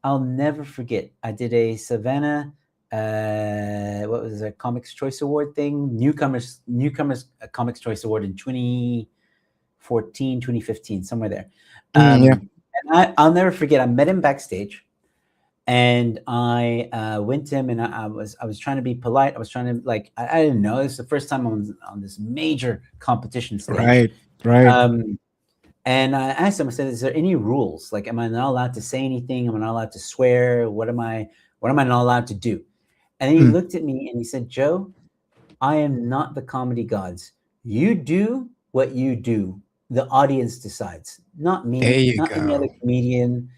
I'll never forget. I did a Savannah, what was it, Comics Choice Award thing, newcomers Comics Choice Award in 2014, 2015, somewhere there. And I'll never forget. I met him backstage, and I went to him, and I was trying to be polite. I was trying to I didn't know. This is the first time on this major competition stage. Right. And I asked him, I said, is there any rules? Like, am I not allowed to say anything? Am I not allowed to swear? What am I not allowed to do? And then he looked at me and he said, Joe, I am not the comedy gods. You do what you do. The audience decides, not me, not any other comedian,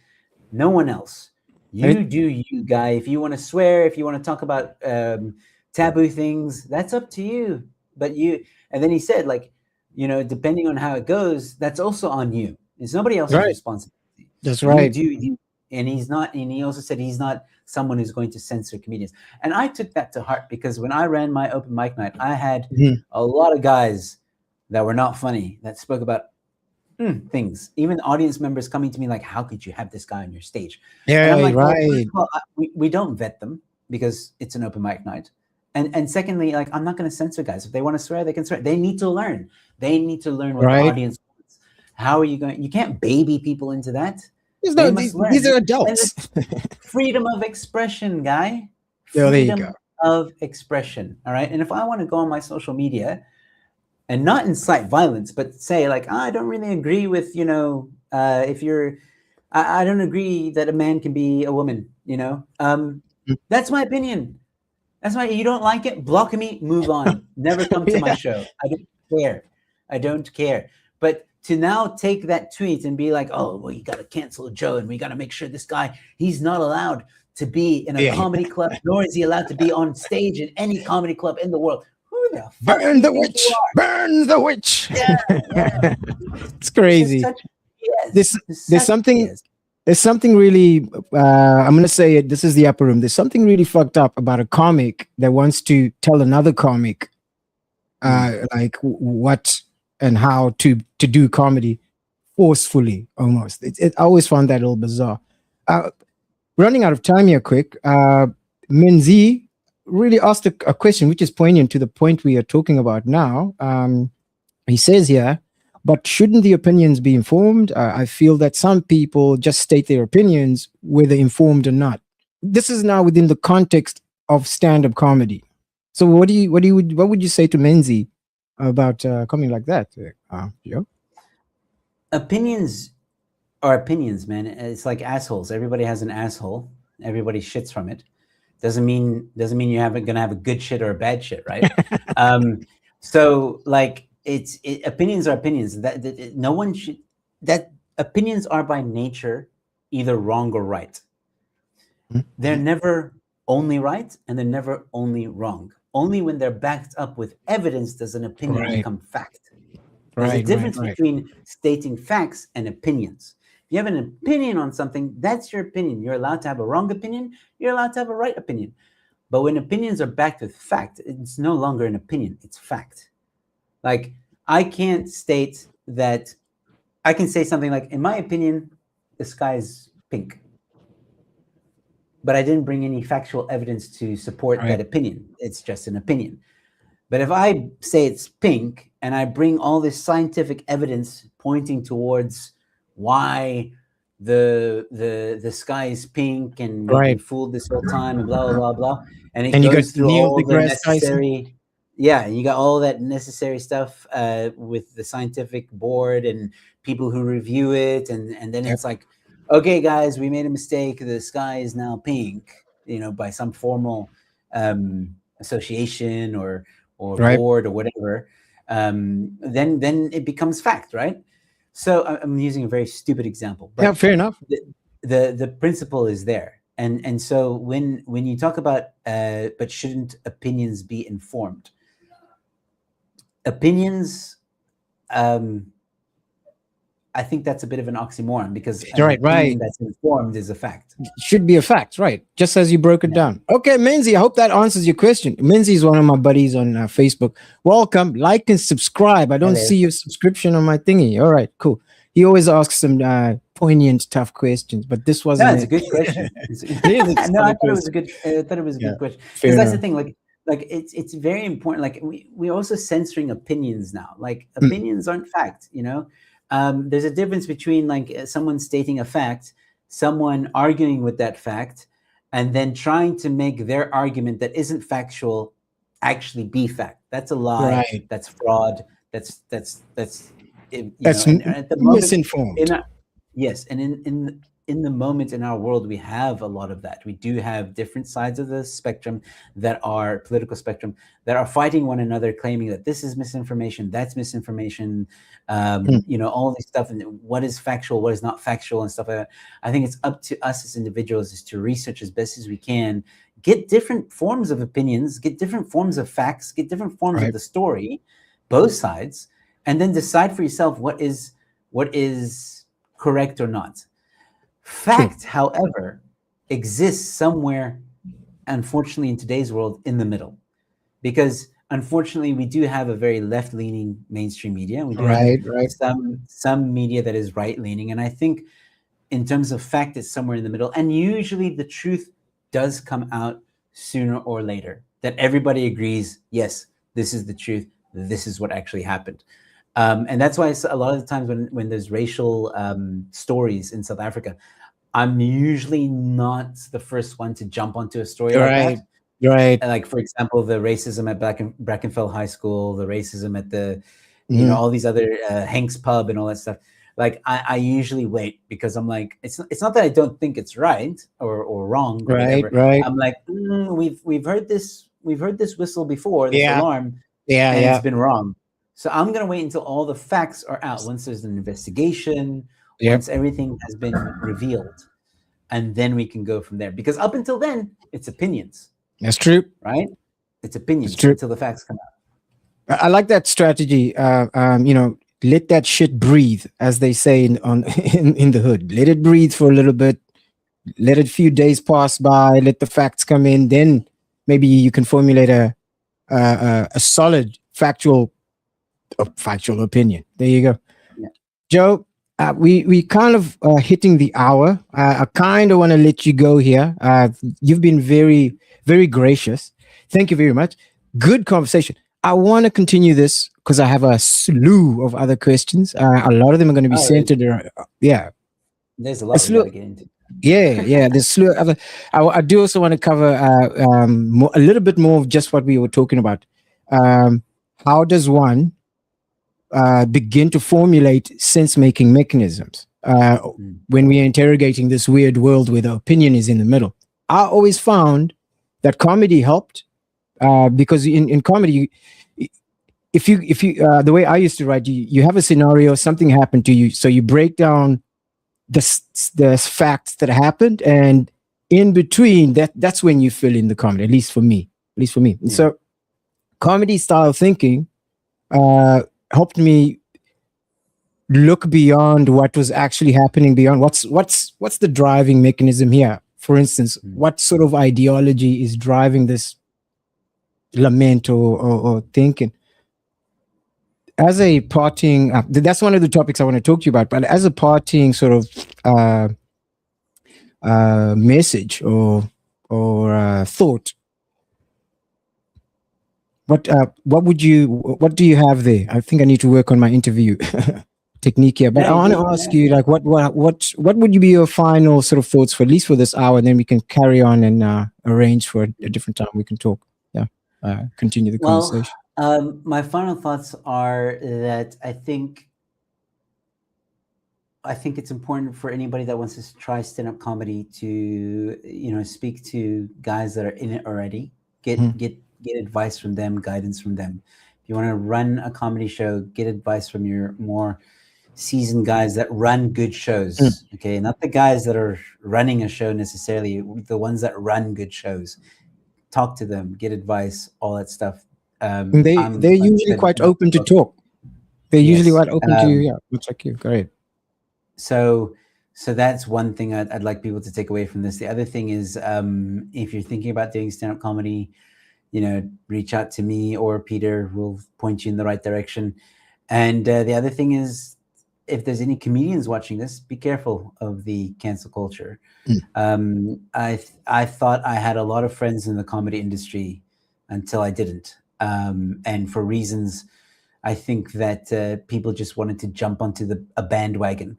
no one else. You do you, guy. If you want to swear, if you want to talk about taboo things, that's up to you. But and then he said, depending on how it goes, that's also on you. It's nobody else's responsibility. That's right. And he's not, and he also said he's not someone who's going to censor comedians. And I took that to heart, because when I ran my open mic night, I had a lot of guys that were not funny, that spoke about things. Even audience members coming to me like, how could you have this guy on your stage? Yeah, and I'm like, right. Well, we don't vet them, because it's an open mic night. And secondly, I'm not going to censor guys. If they want to swear, they can swear. They need to learn. They need to learn what the audience wants. How are you going? You can't baby people into that. These are adults. Freedom of expression, guy. Freedom of expression. All right. And if I want to go on my social media and not incite violence, but say I don't really agree with, if you're, I don't agree that a man can be a woman, that's my opinion. That's why you don't like it. Block me, move on. Never come to my show. I don't care. But to now take that tweet and be like, oh, well, you got to cancel Joe, and we got to make sure this guy, he's not allowed to be in a comedy club, nor is he allowed to be on stage in any comedy club in the world. Who the fuck? Burn the witch! Burn the witch! Yeah. It's crazy. There's something really, I'm going to say it, this is the upper room. There's something really fucked up about a comic that wants to tell another comic what and how to do comedy forcefully, almost. I always found that a little bizarre. Running out of time here quick, Menzi really asked a question which is poignant to the point we are talking about now. He says here, but shouldn't the opinions be informed? I feel that some people just state their opinions, whether informed or not. This is now within the context of stand-up comedy. So what would you say to Menzi about coming like that, Joe? Opinions are opinions, man. It's like assholes. Everybody has an asshole. Everybody shits from it. Doesn't mean you're gonna have a good shit or a bad shit, right? So opinions are opinions. That no one should. That opinions are by nature either wrong or right. They're never only right, and they're never only wrong. Only when they're backed up with evidence does an opinion become fact. There's a difference between stating facts and opinions. If you have an opinion on something, that's your opinion. You're allowed to have a wrong opinion. You're allowed to have a right opinion. But when opinions are backed with fact, it's no longer an opinion. It's fact. I can't state that. I can say something like, in my opinion, the sky is pink. But I didn't bring any factual evidence to support that opinion. It's just an opinion. But if I say it's pink and I bring all this scientific evidence pointing towards why the sky is pink and we've been fooled this whole time and blah, blah, blah, blah. And it goes through all the necessary... Yeah, and you got all that necessary stuff with the scientific board and people who review it. And then it's like, okay, guys, we made a mistake. The sky is now pink, by some formal association or board or whatever. Then it becomes fact, right? So I'm using a very stupid example. But yeah, fair enough. The principle is there. And so when you talk about, but shouldn't opinions be informed? Opinions, I I think that's a bit of an oxymoron because an Right, opinion that's informed is a fact. Should be a fact, right? Just as you broke it down. Okay, Menzi, I hope that answers your question. Menzi is one of my buddies on Facebook. Welcome, like and subscribe. I don't see your subscription on my thingy. All right, cool. He always asks some poignant, tough questions, but this wasn't. No, it's a good question. No, I thought it was a good. I thought it was a good question because that's the thing. Like it's very important. Like we're also censoring opinions now. Like opinions aren't fact. You know, there's a difference between like someone stating a fact, someone arguing with that fact, and then trying to make their argument that isn't factual actually be fact. That's a lie. Right. That's fraud. That's at the moment, misinformed. Yes, and in the moment in our world, we have a lot of that. We do have different sides of the spectrum that are political spectrum that are fighting one another, claiming that this is misinformation, that's misinformation, you know, all this stuff, and what is factual, what is not factual, and stuff like that. I think it's up to us as individuals is to research as best as we can, get different forms of opinions, get different forms of facts, get different forms of the story, both sides, and then decide for yourself what is correct or not. Fact, however, exists somewhere, unfortunately, in today's world, in the middle, because unfortunately, we do have a very left-leaning mainstream media. We do have some media that is right-leaning, and I think, in terms of fact, it's somewhere in the middle. And usually, the truth does come out sooner or later. That everybody agrees, yes, this is the truth. This is what actually happened. And that's why a lot of the times when there's racial stories in South Africa, I'm usually not the first one to jump onto a story like that. Right. Like, for example, the racism at Brackenfell High School, the racism at the, you know, all these other Hank's Pub and all that stuff. Like, I usually wait because I'm like, it's not that I don't think it's right or wrong. Or whatever. I'm like, we've heard this whistle before, this alarm, and it's been wrong. So I'm going to wait until all the facts are out. Once there's an investigation, once everything has been revealed, and then we can go from there. Because up until then, it's opinions. That's true. Right? It's opinions until the facts come out. I like that strategy. You know, let that shit breathe, as they say in the hood. Let it breathe for a little bit. Let a few days pass by. Let the facts come in. Then maybe you can formulate a solid factual opinion. There you go. Joe, we kind of hitting the hour. I kind of want to let you go here. You've been very, very gracious. Thank you very much. Good conversation. I want to continue this because I have a slew of other questions. A lot of them are going to be centered around, there's a lot to get into. There's slew of other. I do also want to cover a little bit more of just what we were talking about. How does one begin to formulate sense-making mechanisms when we are interrogating this weird world where the opinion is in the middle? I always found that comedy helped because in comedy, if you the way I used to write, you have a scenario, something happened to you, so you break down the facts that happened, and in between that's when you fill in the comedy. At least for me. And so, comedy style thinking helped me look beyond what was actually happening, beyond what's the driving mechanism here. For instance, what sort of ideology is driving this lament or thinking? As a parting, that's one of the topics I want to talk to you about, but as a parting sort of message or thought, what do you have there? I think I need to work on my interview technique here, but I want to ask you, like, what would be your final sort of thoughts for at least for this hour, and then we can carry on and arrange for a different time we can talk. Continue the conversation. My final thoughts are that I think it's important for anybody that wants to try stand-up comedy to, speak to guys that are in it already. Get advice from them, guidance from them. If you want to run a comedy show, get advice from your more seasoned guys that run good shows. Okay, not the guys that are running a show necessarily, the ones that run good shows. Talk to them, get advice, all that stuff. They're usually quite open to talk. They're usually quite open to much like you. Go ahead. so that's one thing I'd like people to take away from this. The other thing is, if you're thinking about doing stand-up comedy, reach out to me or Peter. We'll point you in the right direction. And the other thing is, if there's any comedians watching this, be careful of the cancel culture. I thought I had a lot of friends in the comedy industry until I didn't. And for reasons, I think that people just wanted to jump onto a bandwagon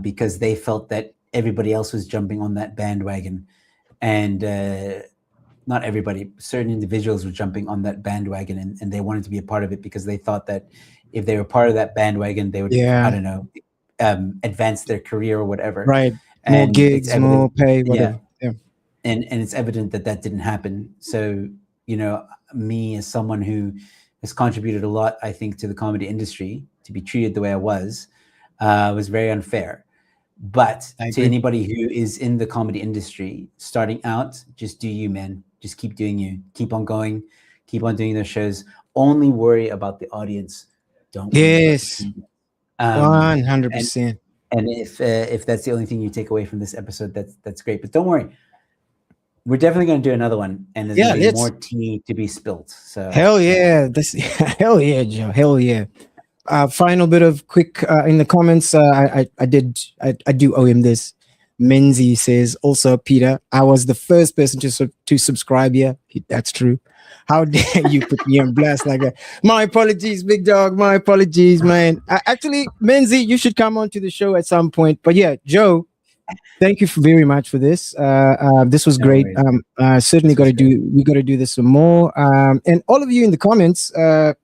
because they felt that everybody else was jumping on that bandwagon. And not everybody, certain individuals were jumping on that bandwagon, and they wanted to be a part of it because they thought that if they were part of that bandwagon, they would, I don't know, advance their career or whatever. Right. More gigs, more pay, whatever. Yeah. And it's evident that didn't happen. So, me as someone who has contributed a lot, I think, to the comedy industry, to be treated the way I was very unfair. But to anybody who is in the comedy industry, starting out, just do you, man. Just keep doing you. Keep on going. Keep on doing those shows. Only worry about the audience. Don't. Yes. 100%. And if that's the only thing you take away from this episode, that's great. But don't worry. We're definitely going to do another one, and there's going to be more tea to be spilt. So hell yeah, hell yeah, Joe, hell yeah. Final bit of quick in the comments. I do owe him this. Menzi says also, Peter, I was the first person to subscribe here. That's true. How dare you put me on blast like that? My apologies, big dog. My apologies, man. Actually, Menzi, you should come on to the show at some point. But yeah, Joe, thank you very much for this. This was great. Certainly we got to do this some more. And all of you in the comments, I've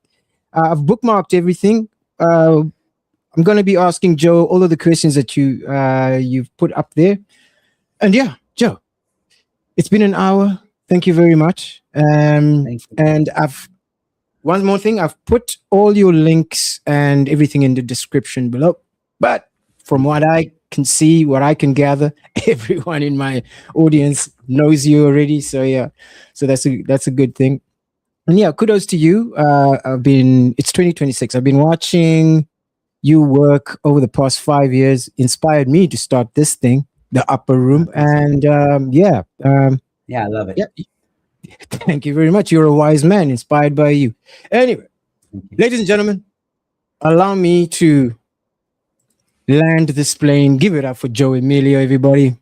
bookmarked everything. I'm going to be asking Joe all of the questions that you've put up there. And yeah, Joe, it's been an hour. Thank you very much. Thank you. And one more thing. I've put all your links and everything in the description below. But from what I can see, what I can gather, everyone in my audience knows you already. So yeah, so that's a good thing. And yeah, kudos to you. It's 2026. I've been watching you work over the past 5 years. Inspired me to start this thing, the Upper Room. And yeah, I love it. Yeah, thank you very much. You're a wise man, inspired by you. Anyway, ladies and gentlemen, allow me to land this plane. Give it up for Joe Emilio, everybody.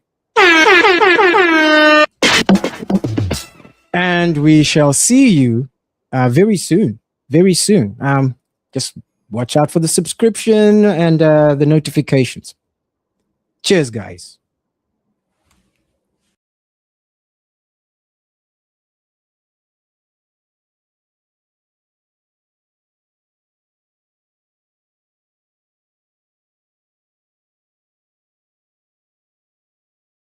And we shall see you very soon. Very soon. Just watch out for the subscription and the notifications. Cheers, guys.